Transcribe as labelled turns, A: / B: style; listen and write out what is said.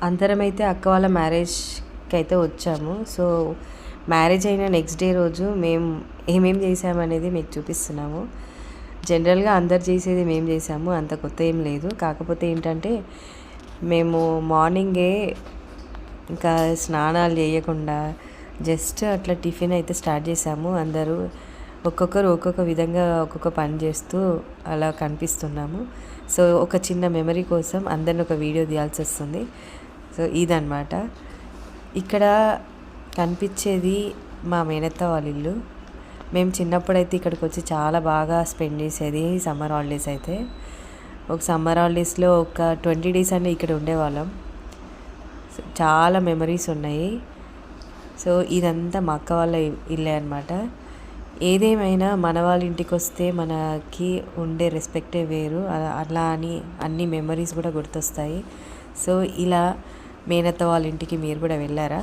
A: అందరమైతే అక్క వాళ్ళ మ్యారేజ్కి అయితే వచ్చాము. సో మ్యారేజ్ అయిన నెక్స్ట్ డే రోజు మేము ఏమేమి చేసామనేది మీకు చూపిస్తున్నాము. జనరల్గా అందరు చేసేది మేము చేసాము, అంత కొత్త ఏం లేదు. కాకపోతే ఏంటంటే మేము మార్నింగే ఇంకా స్నానాలు చేయకుండా జస్ట్ అట్లా టిఫిన్ అయితే స్టార్ట్ చేసాము. అందరూ ఒక్కొక్కరు ఒక్కొక్క విధంగా ఒక్కొక్క పని చేస్తూ అలా కనిపిస్తున్నాము. సో ఒక చిన్న మెమరీ కోసం అందరిని ఒక వీడియో తీయాల్సి వస్తుంది. సో ఇదన్నమాట. ఇక్కడ కనిపించేది మా మేనత్త వాళ్ళ ఇల్లు. మేము చిన్నప్పుడైతే ఇక్కడికి వచ్చి చాలా బాగా స్పెండ్ చేసేది. సమ్మర్ హాలిడేస్ అయితే ఒక సమ్మర్ హాలిడేస్లో ఒక 20 days అన్నీ ఇక్కడ ఉండేవాళ్ళం. చాలా మెమరీస్ ఉన్నాయి. సో ఇదంతా మా అక్క వాళ్ళ ఇల్లే అనమాట. ఏదేమైనా మన వాళ్ళ ఇంటికి వస్తే మనకి ఉండే రెస్పెక్టే వేరు. అలా అని అన్ని మెమరీస్ కూడా గుర్తొస్తాయి. సో ఇలా మేనత్త వాళ్ళ ఇంటికి మీరు కూడా వెళ్ళారా?